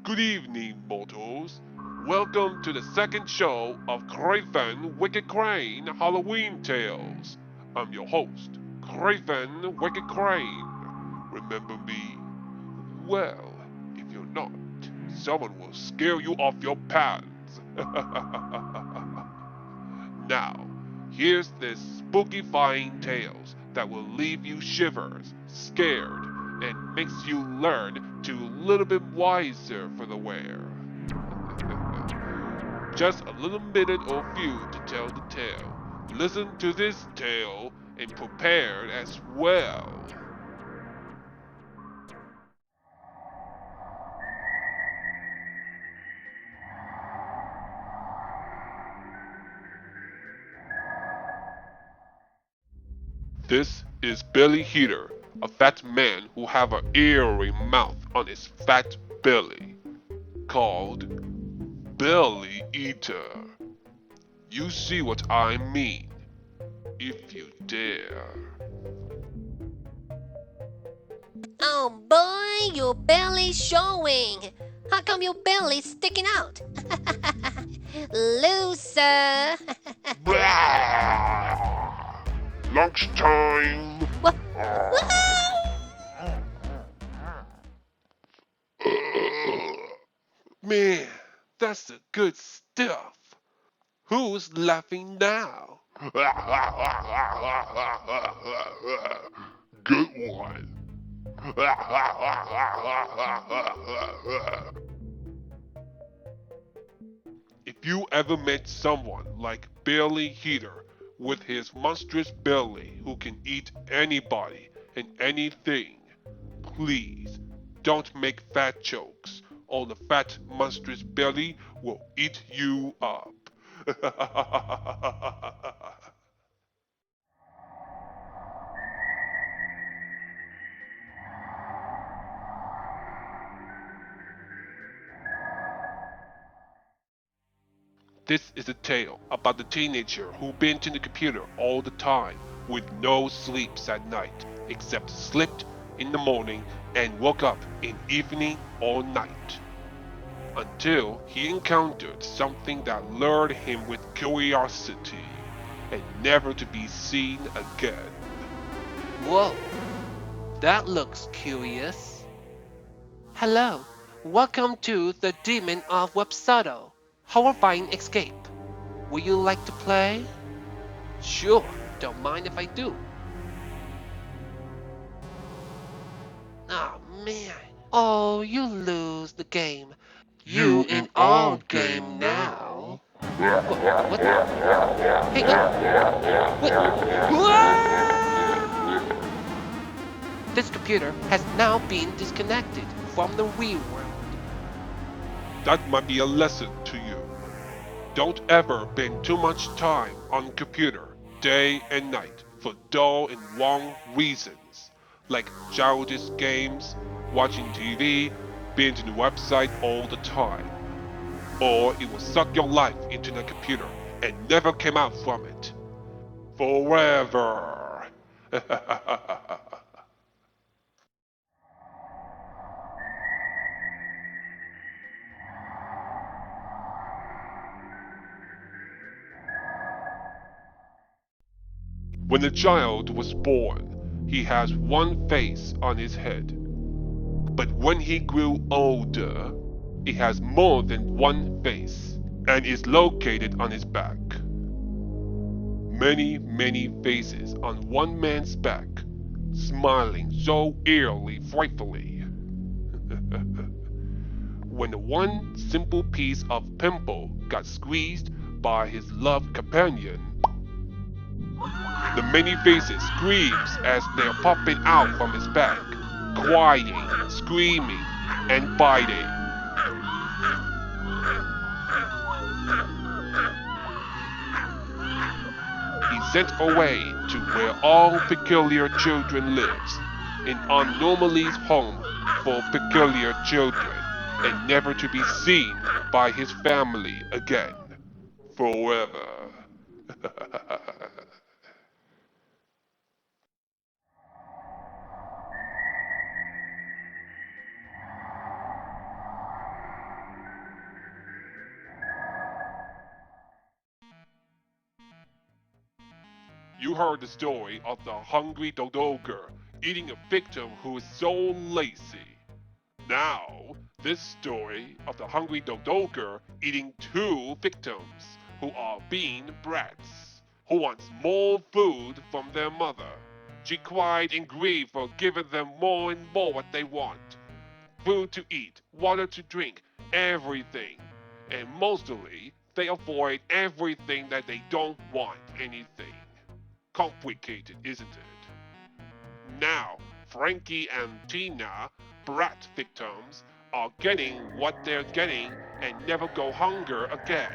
Good evening, mortals. Welcome to the second show of Craven, WickeCrane Halloween Tales. I'm your host, Craven, WickeCrane. Remember me? Well, if you're not, someone will scare you off your pants. Now, here's this spookifying tales that will leave you shivers, scared, and makes you learn to a little bit wiser for the wear. Just a little minute or few to tell the tale. Listen to this tale and prepare as well. This is Billy Heater, a fat man who have an eerie mouth on his fat belly, called Belly Eater. You see what I mean, if you dare. Oh boy, your belly's showing. How come your belly's sticking out? Loser. Blah! Lunchtime. What? Man, that's the good stuff. Who's laughing now? Good one. If you ever met someone like Billy Heater with his monstrous belly who can eat anybody and anything, please don't make fat jokes or the fat monstrous belly will eat you up. This is a tale about the teenager who been to the computer all the time with no sleeps at night, except slept in the morning and woke up in evening or night. Until he encountered something that lured him with curiosity and never to be seen again. Whoa, that looks curious. Hello, welcome to the Demon of Websodo. Horrifying escape. Would you like to play? Sure, don't mind if I do. Oh man. Oh, you lose the game. You in old game now. What the? Hey, wait. This computer has now been disconnected from the real world. That might be a lesson to you. Don't ever spend too much time on computer, day and night, for dull and wrong reasons, like childish games, watching TV, being on the website all the time. Or it will suck your life into the computer and never come out from it. Forever. When the child was born, he has one face on his head. But when he grew older, he has more than one face and is located on his back. Many, many faces on one man's back, smiling so eerily, frightfully. When one simple piece of pimple got squeezed by his loved companion, the many faces screams as they're popping out from his back, crying, screaming, and biting. He's sent away to where all peculiar children lives, in Anomalies home for peculiar children, and never to be seen by his family again. Forever. You heard the story of the hungry dodoger eating a victim who is so lazy. Now, this story of the hungry dodoger eating two victims who are being brats, who wants more food from their mother. She cried and grieved for giving them more and more what they want. Food to eat, water to drink, everything. And mostly, they avoid everything that they don't want anything. Complicated, isn't it? Now, Frankie and Tina, brat victims, are getting what they're getting and never go hunger again.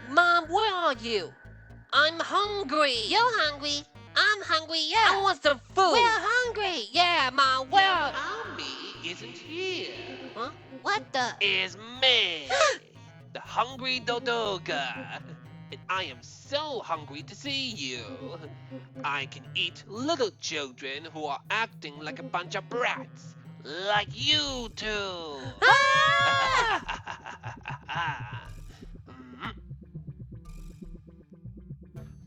Mom, where are you? I'm hungry. You're hungry. I'm hungry, yeah. I want some food. We're hungry. Yeah, Mom, where Your are... mommy isn't here. Huh? What the? Is me, the hungry dodoga. And I am so hungry to see you. I can eat little children who are acting like a bunch of brats, like you two. Mm.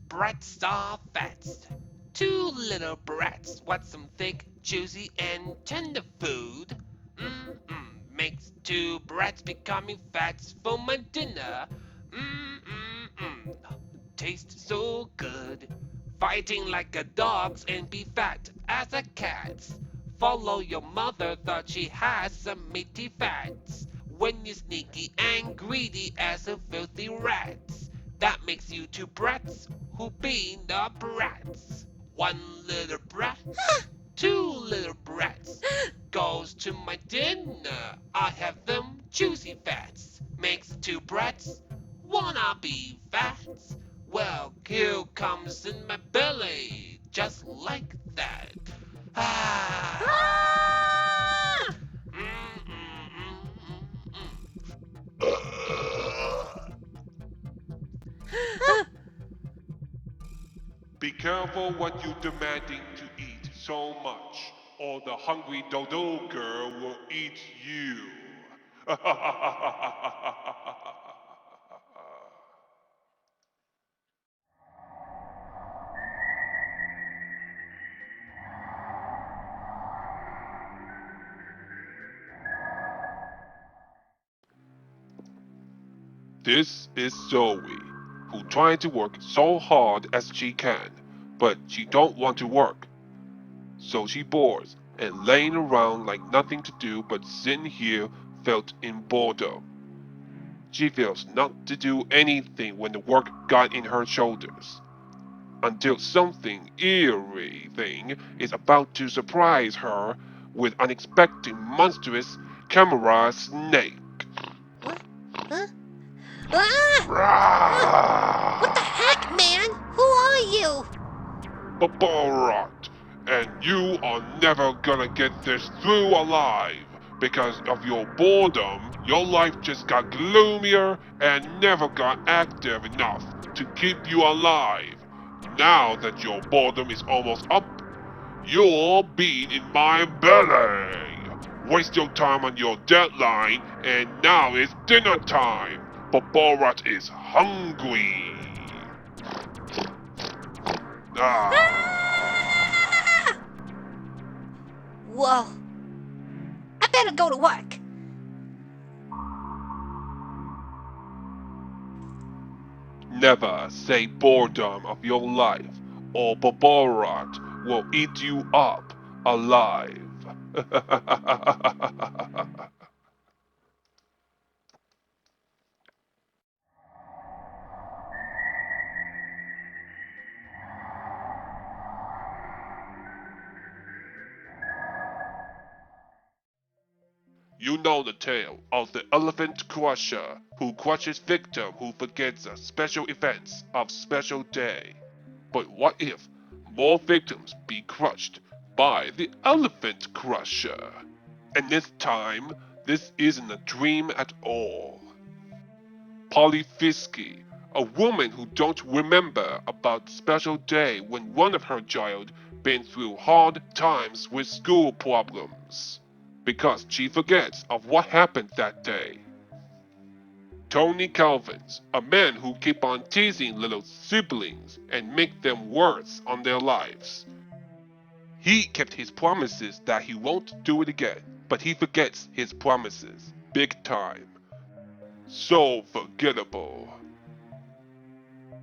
Brats are fats. Two little brats want some thick, juicy, and tender food. Makes two brats becoming fats for my dinner. Tastes so good. Fighting like a dog's and be fat as a cat's. Follow your mother, thought she has some meaty fats. When you're sneaky and greedy as a filthy rats. That makes you two brats who be the brats. One little brat, two little brats. Goes to my dinner, I have them juicy fats. Makes two brats wanna be fats. Well, here comes in my belly, just like that. Ah. Ah! Be careful what you're demanding to eat so much, or the hungry dodo girl will eat you. This is Zoe, who trying to work so hard as she can, but she don't want to work. So she bores and laying around like nothing to do but sitting here felt in boredom. She feels not to do anything when the work got in her shoulders. Until something eerie thing is about to surprise her with unexpected monstrous camera snake. What? Huh? Ah! What the heck, man? Who are you? Babarat, and you are never gonna get this through alive. Because of your boredom, your life just got gloomier and never got active enough to keep you alive. Now that your boredom is almost up, you'll be in my belly. Waste your time on your deadline, and now it's dinner time. Babarat is hungry. Ah. Ah! Whoa. I better go to work. Never say boredom of your life, or Babarat will eat you up alive. You know the tale of the elephant crusher who crushes victim who forgets the special events of special day. But what if more victims be crushed by the elephant crusher? And this time, this isn't a dream at all. Polyphisky, a woman who don't remember about special day when one of her child been through hard times with school problems because she forgets of what happened that day. Tony Calvin's, a man who keep on teasing little siblings and make them worse on their lives. He kept his promises that he won't do it again, but he forgets his promises big time. So forgettable.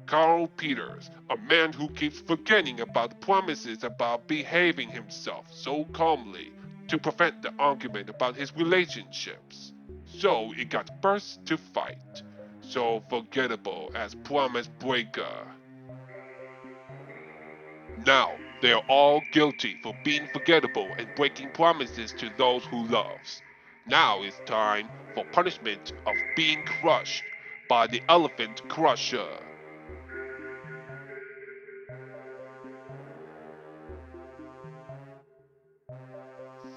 Carl Peters, a man who keeps forgetting about promises about behaving himself so calmly to prevent the argument about his relationships. So it got burst to fight. So forgettable as promise breaker. Now, they are all guilty for being forgettable and breaking promises to those who loves. Now it's time for punishment of being crushed by the elephant crusher.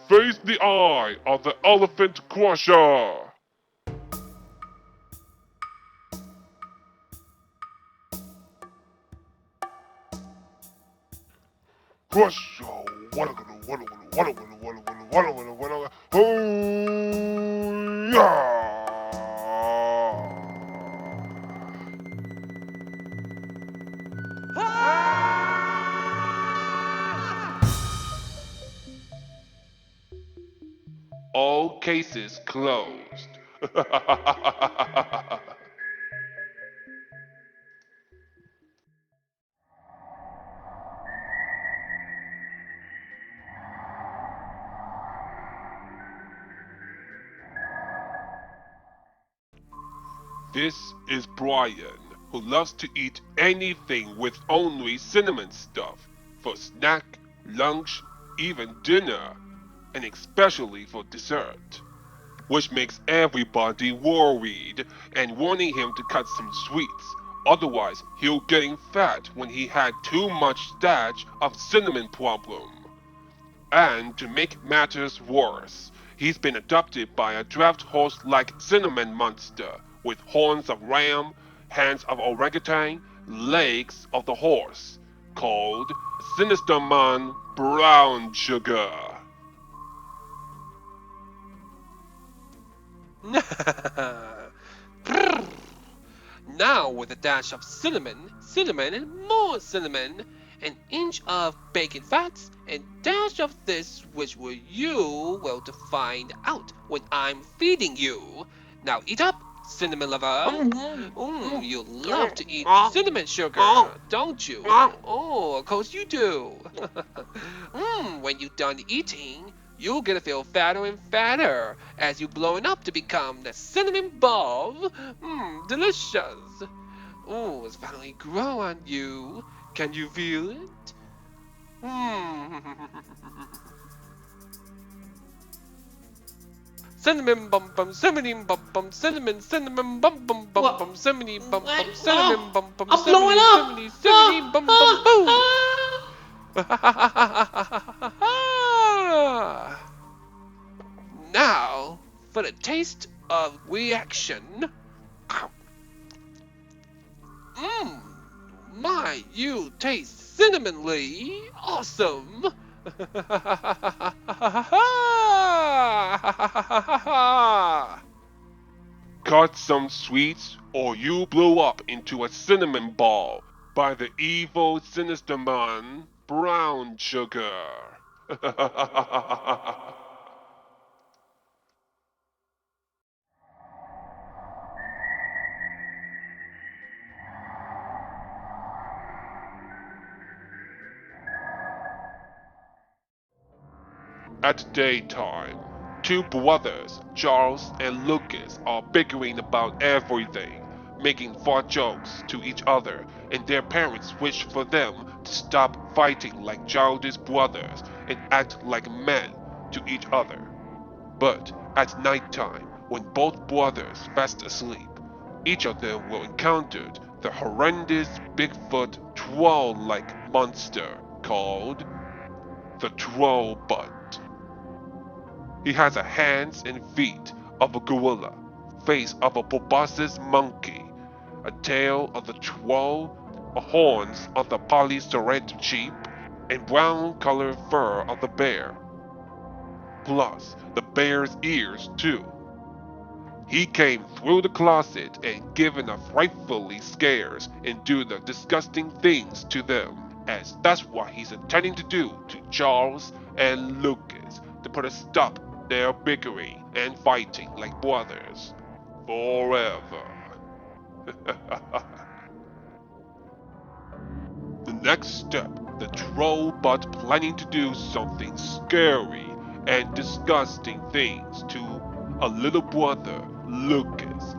Face the eye of the elephant crusher. Crush. All cases closed. This is Brian, who loves to eat anything with only cinnamon stuff for snack, lunch, even dinner, and especially for dessert, which makes everybody worried and wanting him to cut some sweets. Otherwise, he'll getting fat when he had too much stash of cinnamon problem. And to make matters worse, he's been adopted by a draft horse-like cinnamon monster with horns of ram, hands of orangutan, legs of the horse, called Sinisterman Brown Sugar. Now with a dash of cinnamon, cinnamon and more cinnamon, an inch of bacon fats, and dash of this which will you will to find out when I'm feeding you. Now eat up, cinnamon lover. You love to eat cinnamon sugar, don't you? Oh, of course you do. When you're done eating, you're gonna feel fatter and fatter as you blowing up to become the cinnamon ball. Delicious. Oh, it's finally grow on you. Can you feel it? Cinnamon bum bum, cinnamon bum bum, cinnamon bum bum bum bum, cinnamon bum bum, cinnamon bum bum, I'm blowing up. cinnamon bum bum boom. Now for the taste of reaction. My, you taste cinnamonly awesome. Got some sweets, or you blow up into a cinnamon ball by the evil Sinisterman Brown Sugar. At daytime, two brothers, Charles and Lucas, are bickering about everything, making fart jokes to each other, and their parents wish for them to stop fighting like childish brothers and act like men to each other. But at nighttime, when both brothers fast asleep, each of them will encounter the horrendous Bigfoot troll-like monster called the Troll Butt. He has the hands and feet of a gorilla, face of a proboscis monkey, a tail of the troll, horns of the polycerate sheep, and brown-colored fur of the bear. Plus the bear's ears too. He came through the closet and given us frightfully scares and do the disgusting things to them, as that's what he's intending to do to Charles and Lucas to put a stop their bickering and fighting like brothers forever. The next step, the troll but planning to do something scary and disgusting things to a little brother, Lucas,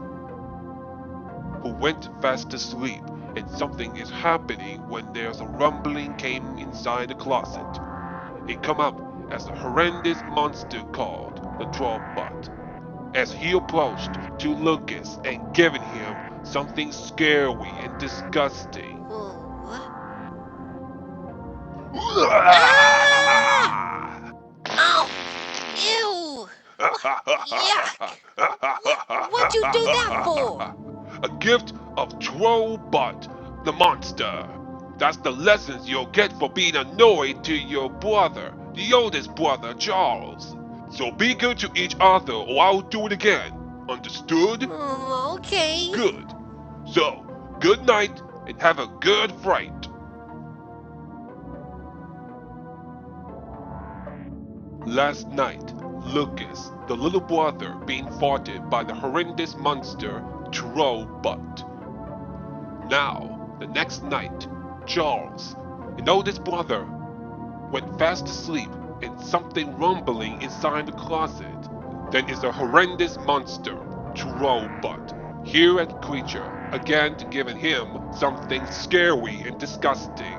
who went fast asleep, and something is happening when there's a rumbling came inside the closet. It come up as a horrendous monster called the troll butt. As he approached to Lucas and given him something scary and disgusting. Oh. Ah! Oh! Ew! Yuck! What'd you do that for? A gift of Troll Butt, the monster. That's the lessons you'll get for being annoyed to your brother, the oldest brother, Charles. So be good to each other or I'll do it again. Understood? Okay. Good. So, good night and have a good fright. Last night, Lucas, the little brother, being fought by the horrendous monster Troll Butt. Now, the next night, Charles, an oldest brother, went fast asleep and something rumbling inside the closet. Then is a horrendous monster, Troll Butt, here at creature, again giving him something scary and disgusting.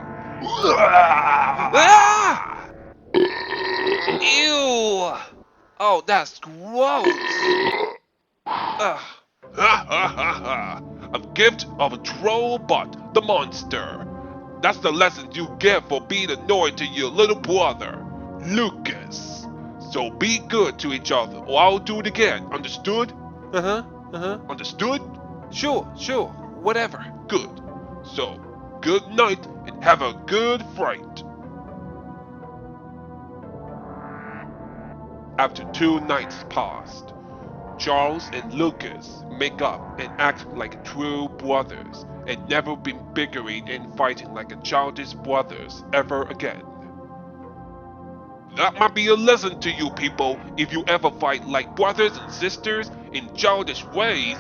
Ah! Ew! Oh, that's gross. Ugh. Ha ha ha ha! A gift of a troll butt, the monster. That's the lesson you get for being annoyed to your little brother, Lucas. So be good to each other, or I'll do it again. Understood? Uh-huh. Uh-huh. Understood? Sure. Whatever. Good. So, good night and have a good fright. After 2 nights passed, Charles and Lucas make up and act like true brothers and never been bickering and fighting like a childish brothers ever again. That might be a lesson to you people if you ever fight like brothers and sisters in childish ways.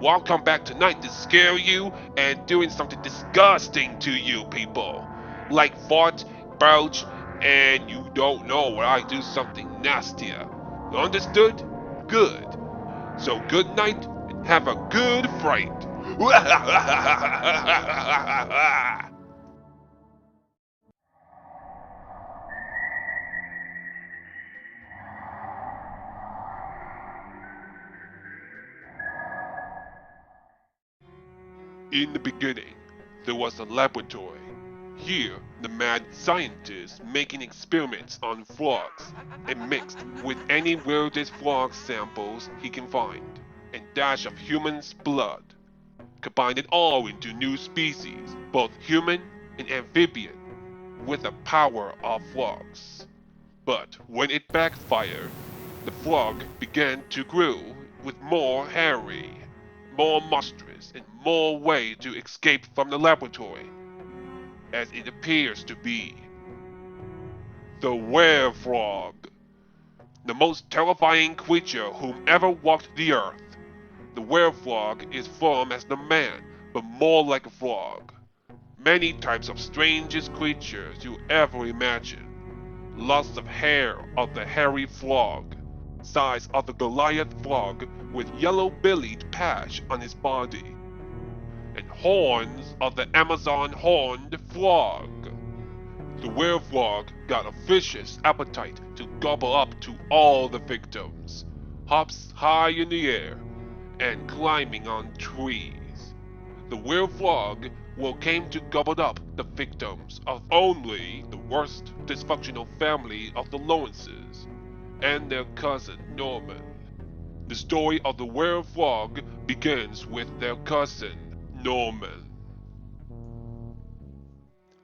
Well, I'll come back tonight to scare you and doing something disgusting to you people. Like fart, belch, and you don't know where I do something nastier. Understood? Good. So good night and have a good fright. In the beginning, there was a laboratory. Here, the mad scientist making experiments on frogs and mixed with any weirdest frog samples he can find and dash of human's blood. Combine it all into new species, both human and amphibian, with the power of frogs. But when it backfired, the frog began to grow with more hairy, more monstrous, and more way to escape from the laboratory, as it appears to be. The were-frog, the most terrifying creature whom ever walked the earth. The were-frog is formed as the man, but more like a frog. Many types of strangest creatures you ever imagine. Lots of hair of the hairy frog, size of the Goliath frog with yellow-bellied patch on his body, and horns of the Amazon horned frog. The were-frog got a vicious appetite to gobble up to all the victims, hops high in the air, and climbing on trees. The were-frog will came to gobble up the victims of only the worst dysfunctional family of the Lawrences and their cousin Norman. The story of the were-frog begins with their cousin Norman.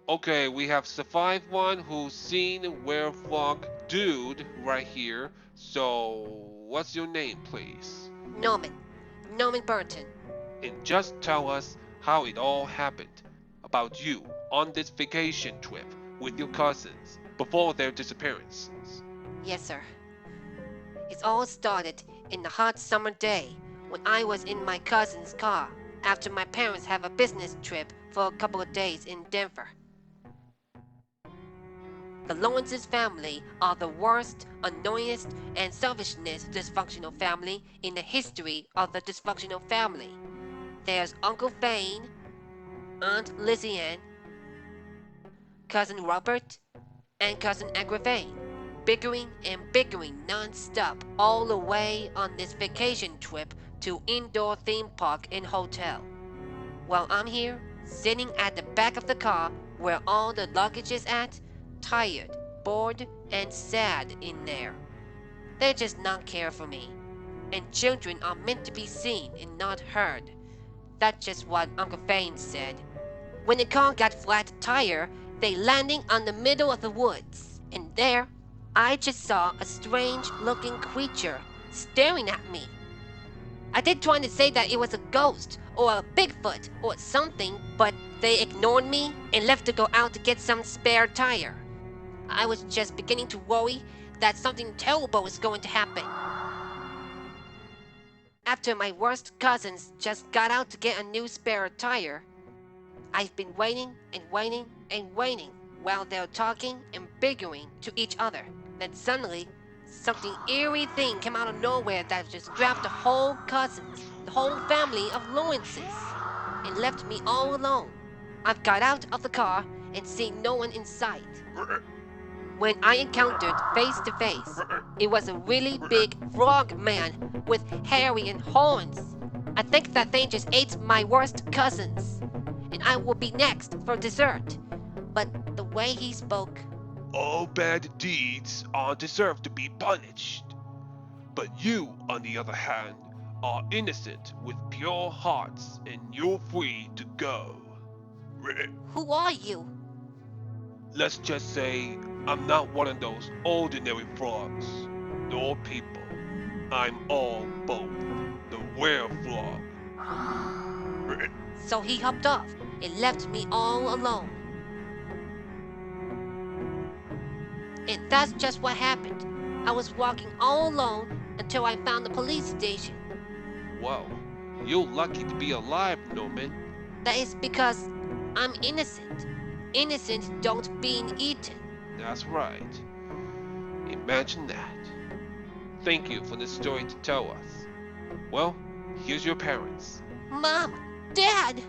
Okay, we have survived one who's seen were-frog dude right here. So, what's your name, please? Norman. Norman Burton. And just tell us how it all happened about you on this vacation trip with your cousins before their disappearances. Yes, sir. It all started in a hot summer day when I was in my cousin's car after my parents have a business trip for a couple of days in Denver. The Lawrence's family are the worst, annoyingest, and selfishest dysfunctional family in the history of the dysfunctional family. There's Uncle Fane, Aunt Lizzie Ann, Cousin Robert, and Cousin Agravain, bickering and bickering non-stop all the way on this vacation trip to indoor theme park and hotel. While I'm here, sitting at the back of the car where all the luggage is at, tired, bored, and sad in there. They just not care for me. And children are meant to be seen and not heard. That's just what Uncle Fane said. When the car got flat tire, they landing on the middle of the woods. And there, I just saw a strange looking creature staring at me. I did try to say that it was a ghost or a Bigfoot or something, but they ignored me and left to go out to get some spare tire. I was just beginning to worry that something terrible was going to happen. After my worst cousins just got out to get a new spare tire, I've been waiting and waiting and waiting while they're talking and bickering to each other. Then suddenly, something eerie thing came out of nowhere that just grabbed the whole cousins, the whole family of Lawrences, and left me all alone. I've got out of the car and seen no one in sight. When I encountered face to face, it was a really big frog man with hairy and horns. I think that thing just ate my worst cousins, and I will be next for dessert. But the way he spoke, All bad deeds are deserved to be punished. But you, on the other hand, are innocent with pure hearts and you're free to go. who are you? Let's just say I'm not one of those ordinary frogs, nor people. I'm all both. The were frog. So he hopped off and left me all alone. And that's just what happened. I was walking all alone until I found the police station. Well, you're lucky to be alive, Norman. That is because I'm innocent. Innocent don't being eaten. That's right. Imagine that. Thank you for the story to tell us. Well, here's your parents. Mom, Dad!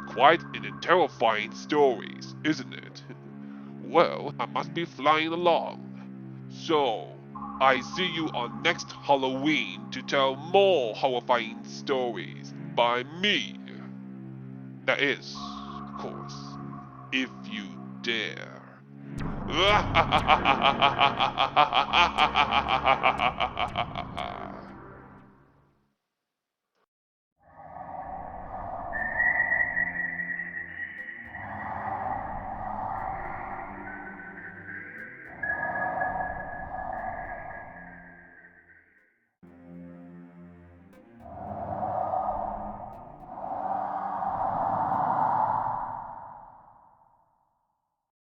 Quite an terrifying stories, isn't it? Well, I must be flying along. So, I see you on next Halloween to tell more horrifying stories by me. That is, of course, if you dare.